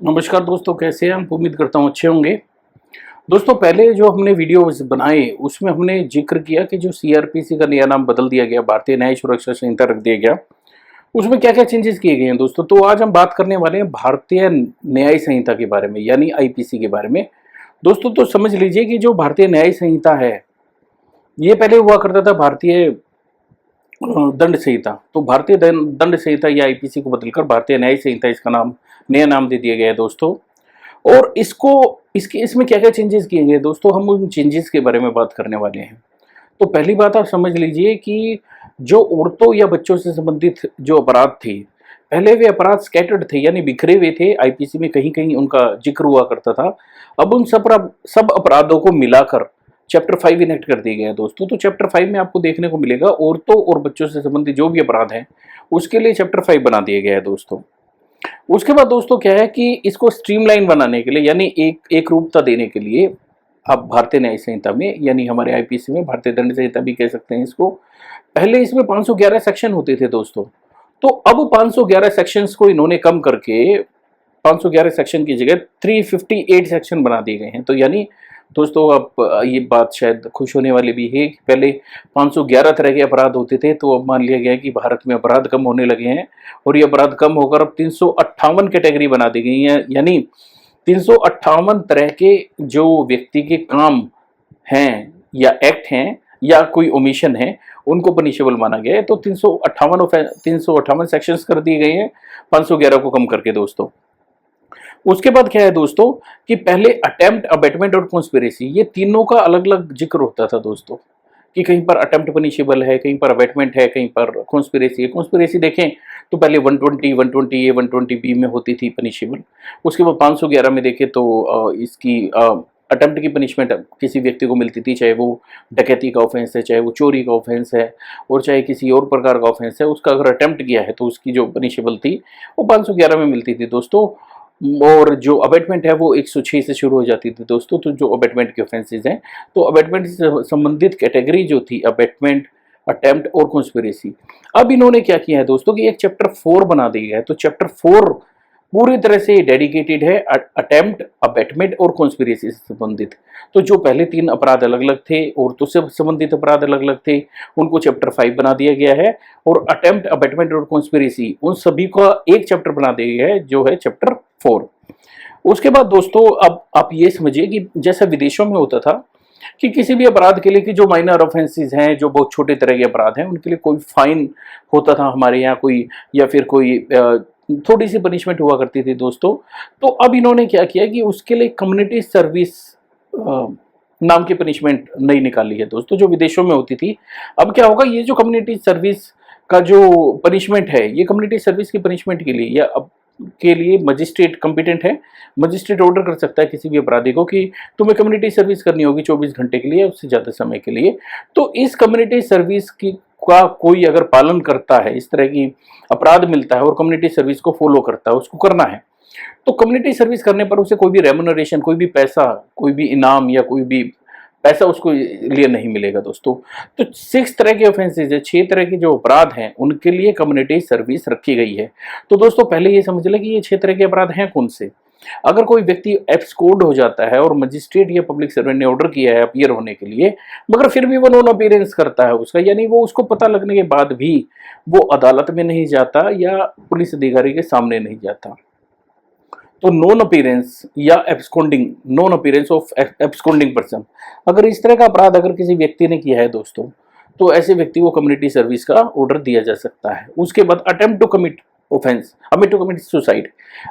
नमस्कार दोस्तों, कैसे हैं? उम्मीद करता हूँ अच्छे होंगे। दोस्तों, पहले जो हमने वीडियोस बनाए उसमें हमने जिक्र किया कि जो सीआरपीसी का नया नाम बदल दिया गया, भारतीय न्याय सुरक्षा संहिता रख दिया गया, उसमें क्या क्या चेंजेस किए गए हैं दोस्तों। तो आज हम बात करने वाले हैं भारतीय न्याय संहिता के बारे में, यानी आईपीसी के बारे में। दोस्तों, तो समझ लीजिए कि जो भारतीय न्याय संहिता है, ये पहले हुआ करता था भारतीय दंड संहिता। तो भारतीय दंड संहिता या आईपीसी को बदलकर भारतीय न्याय संहिता इसका नाम नया नाम दे दिया गया है दोस्तों। और इसको इसके इसमें क्या क्या चेंजेस किए गए दोस्तों, हम उन चेंजेस के बारे में बात करने वाले हैं। तो पहली बात आप समझ लीजिए कि जो औरतों या बच्चों से संबंधित जो अपराध थे, पहले वे अपराध स्कैटर्ड थे, यानी बिखरे हुए थे। आईपीसी में कहीं कहीं उनका जिक्र हुआ करता था। अब उन सब अपराधों को मिलाकर चैप्टर 5 इनेक्ट कर दिए गए हैं दोस्तों। तो चैप्टर 5 में आपको देखने को मिलेगा औरतों और बच्चों से संबंधित जो भी अपराध हैं उसके लिए चैप्टर 5 बना दिया गया है दोस्तों। उसके बाद दोस्तों क्या है कि इसको स्ट्रीमलाइन बनाने के लिए, यानी एक रूपता देने के लिए, अब भारतीय न्याय संहिता में, यानी हमारे आईपीसी में, भारतीय दंड संहिता भी कह सकते हैं इसको, पहले इसमें 511 सेक्शन होते थे दोस्तों। तो अब 511 सेक्शंस को इन्होंने कम करके 511 सेक्शन की जगह 358 सेक्शन बना दिए गए हैं। तो यानी दोस्तों, अब ये बात शायद खुश होने वाली भी है कि पहले 511 तरह के अपराध होते थे, तो अब मान लिया गया है कि भारत में अपराध कम होने लगे हैं और ये अपराध कम होकर अब 358 कैटेगरी बना दी गई है। यानी 358 तरह के जो व्यक्ति के काम हैं या एक्ट हैं या कोई ओमिशन है, उनको पनिशेबल माना गया है। तो 358 सेक्शंस कर दिए गए हैं 511 को कम करके दोस्तों। उसके बाद क्या है दोस्तों कि पहले अटेम्प्ट, अबेटमेंट और कॉन्स्पिरेसी, ये तीनों का अलग अलग जिक्र होता था दोस्तों, कि कहीं पर अटेम्प्ट पनिशेबल है, कहीं पर अबेटमेंट है, कहीं पर कॉन्स्पिरेसी है। कॉन्स्पिरेसी देखें तो पहले 120, 120 ए, 120 बी में होती थी पनिशेबल। उसके बाद 511 में देखें तो इसकी अटेम्प्ट की पनिशमेंट किसी व्यक्ति को मिलती थी, चाहे वो डकैती का ऑफेंस है, चाहे वो चोरी का ऑफेंस है, और चाहे किसी और प्रकार का ऑफेंस है, उसका अगर अटेम्प्ट किया है तो उसकी जो पनिशेबल थी वो 511 में मिलती थी दोस्तों। और जो अबेटमेंट है वो 106 से शुरू हो जाती थी दोस्तों। तो जो अबेटमेंट के ऑफेंसेज हैं, तो अबेटमेंट से संबंधित कैटेगरी जो थी, अबेटमेंट, अटेम्प्ट और कॉन्स्पिरेसी, अब इन्होंने क्या किया है दोस्तों कि एक चैप्टर 4 बना दिया है। तो चैप्टर 4 पूरी तरह से डेडिकेटेड है अटेम्प्ट, अबेटमेंट और कॉन्स्पिरेसी से संबंधित। तो जो पहले 3 अपराध अलग अलग थे, औरतों से संबंधित अपराध अलग अलग थे, उनको चैप्टर 5 बना दिया गया है। और अटेम्प्ट, अबेटमेंट और कॉन्स्पिरेसी, उन सभी का एक चैप्टर बना दिया गया है, जो है चैप्टर 4। उसके बाद दोस्तों, अब आप ये समझिए कि जैसा विदेशों में होता था कि किसी भी अपराध के लिए कि जो माइनर ऑफेंसेस हैं, जो बहुत छोटे तरह के अपराध हैं, उनके लिए कोई फाइन होता था हमारे यहाँ कोई, या फिर कोई थोड़ी सी पनिशमेंट हुआ करती थी दोस्तों। तो अब इन्होंने क्या किया कि उसके लिए कम्युनिटी सर्विस नाम की पनिशमेंट नई निकाली है दोस्तों, जो विदेशों में होती थी। अब क्या होगा, ये जो कम्युनिटी सर्विस का जो पनिशमेंट है, ये कम्युनिटी सर्विस की पनिशमेंट के लिए या अब के लिए मजिस्ट्रेट कॉम्पिटेंट है। मजिस्ट्रेट ऑर्डर कर सकता है किसी भी अपराधी को कि तुम्हें कम्युनिटी सर्विस करनी होगी 24 घंटे के लिए, उससे ज़्यादा समय के लिए। तो इस कम्युनिटी सर्विस की का कोई अगर पालन करता है, इस तरह की अपराध मिलता है और कम्युनिटी सर्विस को फॉलो करता है, उसको करना है, तो कम्युनिटी सर्विस करने पर उसे कोई भी रेम्युनरेशन, कोई भी पैसा, कोई भी इनाम या कोई भी पैसा उसको लिए नहीं मिलेगा दोस्तों। तो 6 तरह के ऑफेंसेज है, 6 तरह के जो अपराध हैं उनके लिए कम्युनिटी सर्विस रखी गई है। तो दोस्तों पहले ये समझ लें कि ये 6 तरह के अपराध हैं कौन से। अगर कोई व्यक्ति एब्सकॉर्ड हो जाता है और मजिस्ट्रेट या पब्लिक सर्वेंट ने ऑर्डर किया है अपीयर होने के लिए, मगर फिर भी वो नॉन अपीयरेंस करता है उसका, यानी वो उसको पता लगने के बाद भी वो अदालत में नहीं जाता या पुलिस अधिकारी के सामने नहीं जाता, तो नॉन अपीयरेंस या absconding, non appearance of absconding person, अगर इस तरह का अपराध अगर किसी व्यक्ति ने किया है दोस्तों, तो ऐसे व्यक्ति को कम्युनिटी सर्विस का ऑर्डर दिया जा सकता है। उसके बाद attempt to commit offence, attempt to commit suicide,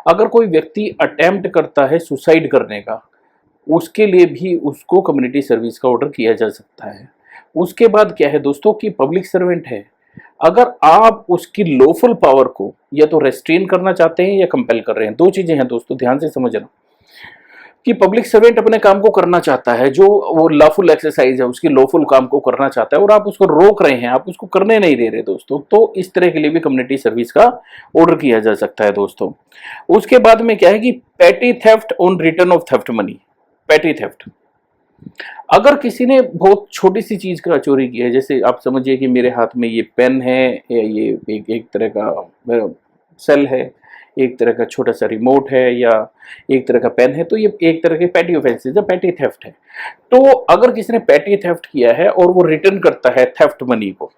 अगर कोई व्यक्ति अटेम्प्ट करता है सुसाइड करने का, उसके लिए भी उसको कम्युनिटी सर्विस का ऑर्डर किया जा सकता है। उसके बाद क्या है दोस्तों कि पब्लिक सर्वेंट है, अगर आप उसकी लॉफुल पावर को या तो रेस्ट्रेन करना चाहते हैं या कंपेल कर रहे हैं, 2 चीजें हैं दोस्तों, ध्यान से समझना कि पब्लिक सर्वेंट अपने काम को करना चाहता है, जो वो लॉफुल एक्सरसाइज है, उसकी लॉफुल काम को करना चाहता है और आप उसको रोक रहे हैं, आप उसको करने नहीं दे रहे दोस्तों, तो इस तरह के लिए भी कम्युनिटी सर्विस का ऑर्डर किया जा सकता है दोस्तों। उसके बाद में क्या है कि petty theft on return of theft money, petty theft, अगर किसी ने बहुत छोटी सी चीज का चोरी किया है, जैसे आप समझिए कि मेरे हाथ में ये पेन है, या ये एक तरह का सेल है, एक तरह का छोटा सा रिमोट है या एक तरह का पेन है, तो ये एक तरह के पैटी ऑफेंसेस है, पैटी थेफ्ट है। तो अगर किसी ने पैटी थेफ्ट किया है और वो रिटर्न करता है थेफ्ट मनी को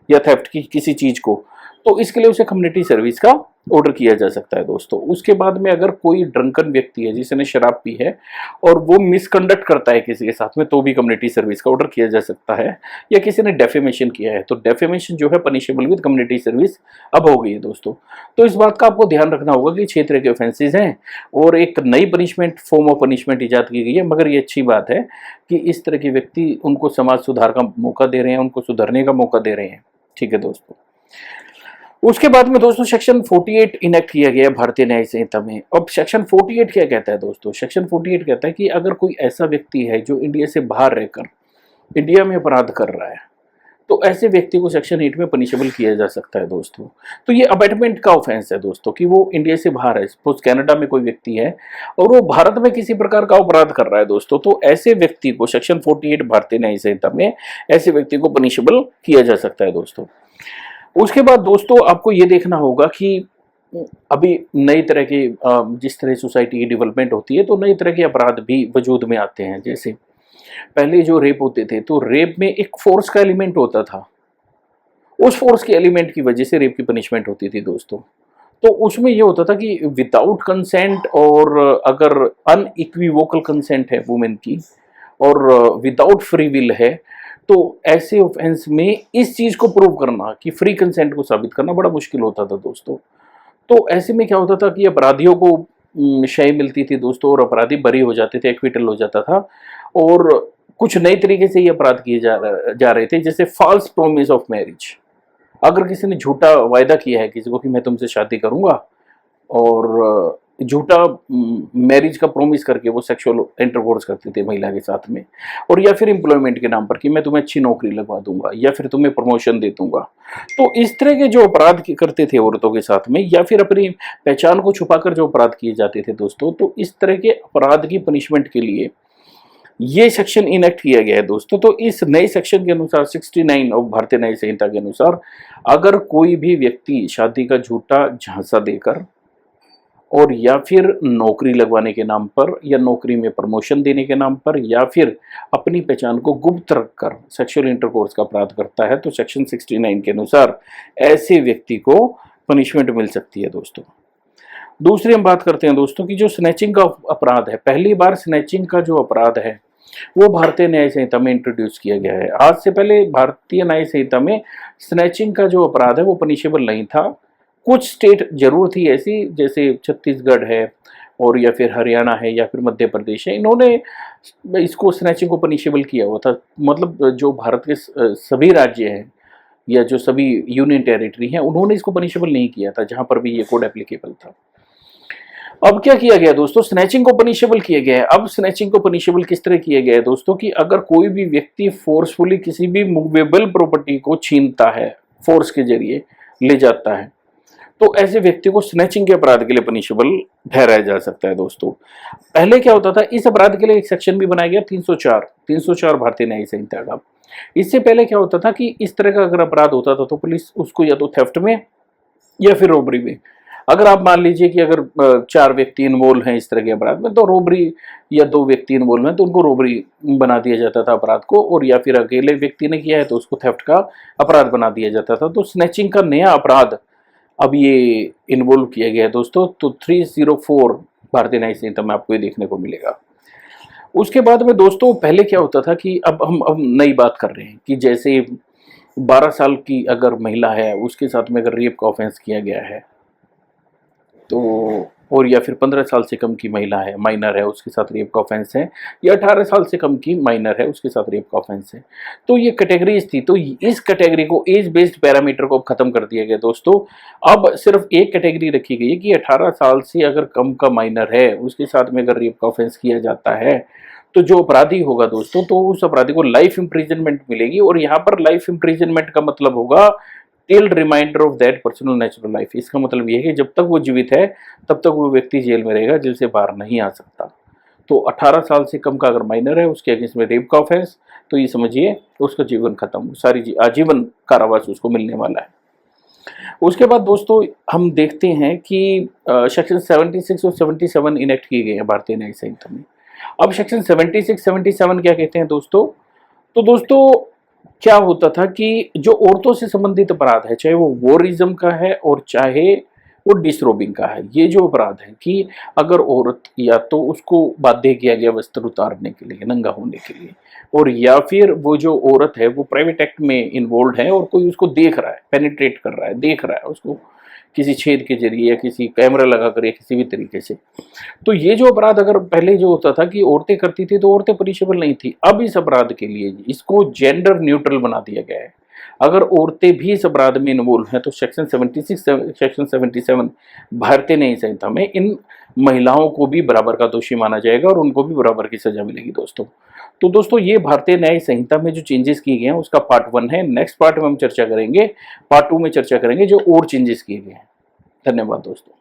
या थेफ्ट की किसी चीज को, तो इसके लिए उसे कम्युनिटी सर्विस का ऑर्डर किया जा सकता है दोस्तों। उसके बाद में अगर कोई ड्रंकन व्यक्ति है जिसने शराब पी है और वो मिसकंडक्ट करता है किसी के साथ में, तो भी कम्युनिटी सर्विस का ऑर्डर किया जा सकता है। या किसी ने डेफेमेशन किया है, तो डेफेमेशन जो है पनिशेबल विद कम्युनिटी सर्विस अब हो गई है दोस्तों। तो इस बात का आपको ध्यान रखना होगा कि 6 तरह के ऑफेंसेस हैं और एक नई पनिशमेंट, फॉर्म ऑफ पनिशमेंट इजाद की गई है। मगर ये अच्छी बात है कि इस तरह के व्यक्ति, उनको समाज सुधार का मौका दे रहे हैं, उनको सुधरने का मौका दे रहे हैं। ठीक है दोस्तों। उसके बाद में दोस्तों सेक्शन 48 इनेक्ट किया गया भारतीय न्याय संहिता में। अब सेक्शन 48 क्या कहता है दोस्तों? सेक्शन 48 कहता है कि अगर कोई ऐसा व्यक्ति है जो इंडिया से बाहर रहकर इंडिया में अपराध कर रहा है, तो ऐसे व्यक्ति को सेक्शन 8 में पनिशेबल किया जा सकता है दोस्तों। तो ये अबैटमेंट का ऑफेंस है दोस्तों, कि वो इंडिया से बाहर है, सपोज कनाडा में कोई व्यक्ति है और वो भारत में किसी प्रकार का अपराध कर रहा है दोस्तों, तो ऐसे व्यक्ति को सेक्शन 48 भारतीय न्याय संहिता में ऐसे व्यक्ति को पनिशेबल किया जा सकता है दोस्तों। उसके बाद दोस्तों आपको ये देखना होगा कि अभी नई तरह की जिस तरह सोसाइटी की डेवलपमेंट होती है, तो नई तरह के अपराध भी वजूद में आते हैं। जैसे पहले जो रेप होते थे, तो रेप में एक फोर्स का एलिमेंट होता था, उस फोर्स के एलिमेंट की वजह से रेप की पनिशमेंट होती थी दोस्तों। तो उसमें ये होता था कि विदाउट कंसेंट, और अगर अनइक्विवोकल कंसेंट है वुमेन की और विदाउट फ्री विल है, तो ऐसे ऑफेंस में इस चीज को प्रूव करना कि फ्री कंसेंट को साबित करना बड़ा मुश्किल होता था दोस्तों। तो ऐसे में क्या होता था कि अपराधियों को शय मिलती थी दोस्तों और अपराधी बरी हो जाते थे, एक्विटल हो जाता था। और कुछ नए तरीके से ये अपराध किए जा रहे थे, जैसे फॉल्स प्रोमिस ऑफ मैरिज। अगर किसी ने झूठा वायदा किया है किसी को कि मैं तुमसे शादी करूंगा, और झूठा मैरिज का प्रोमिस करके वो सेक्सुअल इंटरकोर्स करते थे महिला के साथ में, और या फिर एम्प्लॉयमेंट के नाम पर कि मैं तुम्हें अच्छी नौकरी लगवा दूंगा या फिर तुम्हें प्रमोशन दे दूंगा। तो इस तरह के जो अपराध करते थे औरतों के साथ में, या फिर अपनी पहचान को छुपाकर जो अपराध किए जाते थे दोस्तों, तो इस तरह के अपराध की पनिशमेंट के लिए ये सेक्शन इनेक्ट किया गया है दोस्तों। तो इस नए सेक्शन के अनुसार 69 ऑफ भारतीय न्याय संहिता के अनुसार, अगर कोई भी व्यक्ति शादी का झूठा झांसा देकर और या फिर नौकरी लगवाने के नाम पर या नौकरी में प्रमोशन देने के नाम पर या फिर अपनी पहचान को गुप्त रखकर सेक्सुअल इंटरकोर्स का अपराध करता है, तो सेक्शन 69 के अनुसार ऐसे व्यक्ति को पनिशमेंट मिल सकती है दोस्तों। दूसरी हम बात करते हैं दोस्तों कि जो स्नैचिंग का अपराध है, पहली बार स्नैचिंग का जो अपराध है वो भारतीय न्याय संहिता में इंट्रोड्यूस किया गया है। आज से पहले भारतीय न्याय संहिता में स्नैचिंग का जो अपराध है वो पनिशेबल नहीं था। कुछ स्टेट जरूर थी ऐसी, जैसे छत्तीसगढ़ है और या फिर हरियाणा है या फिर मध्य प्रदेश है, इन्होंने इसको स्नैचिंग को पनिशेबल किया हुआ था। मतलब जो भारत के सभी राज्य हैं या जो सभी यूनियन टेरिटरी हैं, उन्होंने इसको पनिशेबल नहीं किया था जहां पर भी ये कोड एप्लीकेबल था। अब क्या किया गया दोस्तों? स्नैचिंग को पनिशेबल किया गया है। अब स्नैचिंग को पनिशेबल किस तरह किया गया है दोस्तों, कि अगर कोई भी व्यक्ति फोर्सफुली किसी भी मूवेबल प्रॉपर्टी को छीनता है, फोर्स के जरिए ले जाता है, तो ऐसे व्यक्ति को स्नैचिंग के अपराध के लिए पनिशेबल ठहराया जा सकता है दोस्तों। पहले क्या होता था, इस अपराध के लिए एक सेक्शन भी बनाया गया 304 भारतीय न्याय संहिता का। इससे पहले क्या होता था कि इस तरह का अगर अपराध होता था तो पुलिस उसको या तो थेफ्ट में या फिर रोबरी में, अगर आप मान लीजिए कि अगर 4 व्यक्ति इन्वॉल्व हैं इस तरह के अपराध में, तो रोबरी या 2 व्यक्ति इन्वॉल्व हैं तो उनको रोबरी बना दिया जाता था अपराध को, और या फिर अकेले व्यक्ति ने किया है तो उसको थेफ्ट का अपराध बना दिया जाता था। तो स्नैचिंग का नया अपराध अब ये इन्वॉल्व किया गया है दोस्तों। तो 304 भारतीय न्याय संहिता में आपको ये देखने को मिलेगा। उसके बाद में दोस्तों पहले क्या होता था कि अब हम नई बात कर रहे हैं कि जैसे 12 साल की अगर महिला है उसके साथ में अगर रेप का ऑफेंस किया गया है, तो और या फिर 15 साल से कम की महिला है, माइनर है, उसके साथ रेप का ऑफेंस है, या 18 साल से कम की माइनर है उसके साथ रेप का ऑफेंस है, तो ये कैटेगरीज थी। तो इस कैटेगरी को, एज बेस्ड पैरामीटर को खत्म कर दिया गया दोस्तों। अब सिर्फ एक कैटेगरी रखी गई है कि 18 साल से अगर कम का माइनर है उसके साथ में अगर रेप का ऑफेंस किया जाता है, तो जो अपराधी होगा दोस्तों, तो उस अपराधी को लाइफ इंप्रिजनमेंट मिलेगी। और यहाँ पर लाइफ इंप्रिजनमेंट का मतलब होगा till reminder of that personal natural life. इसका मतलब यह है कि जब तक वो जीवित है तब तक वो व्यक्ति जेल में रहेगा, जेल से बाहर नहीं आ सकता। तो 18 साल से कम का अगर माइनर है उसके अगेंस्ट में रेप का ऑफेंस, तो ये समझिए उसका जीवन खत्म, सारी आजीवन कारावास उसको मिलने वाला है। उसके बाद दोस्तों हम देखते हैं कि सेक्शन 76 और 77 इनेक्ट किए गए हैं भारतीय न्याय संहिता में। अब सेक्शन 76 77 क्या कहते हैं दोस्तों? तो दोस्तों क्या होता था कि जो औरतों से संबंधित अपराध है, चाहे वो वोरिज्म का है और चाहे वो डिसरोबिंग का है, ये जो अपराध है कि अगर औरत या तो उसको बाध्य किया गया वस्त्र उतारने के लिए, नंगा होने के लिए, और या फिर वो जो औरत है वो प्राइवेट एक्ट में इन्वॉल्व है और कोई उसको देख रहा है, पेनिट्रेट कर रहा है, देख रहा है उसको किसी छेद के जरिए या किसी कैमरा लगा कर या किसी भी तरीके से, तो ये जो अपराध अगर पहले जो होता था कि औरतें करती थी तो औरतें पनिशेबल नहीं थी। अब इस अपराध के लिए इसको जेंडर न्यूट्रल बना दिया गया है। अगर औरतें भी इस अपराध में इन्वॉल्व हैं तो सेक्शन 76 सेक्शन 77 भारतीय न्याय संहिता में इन महिलाओं को भी बराबर का दोषी माना जाएगा और उनको भी बराबर की सजा मिलेगी दोस्तों। तो दोस्तों ये भारतीय न्याय संहिता में जो चेंजेस किए गए हैं उसका पार्ट 1 है। नेक्स्ट पार्ट में हम चर्चा करेंगे, पार्ट 2 में चर्चा करेंगे जो और चेंजेस किए गए हैं। धन्यवाद दोस्तों।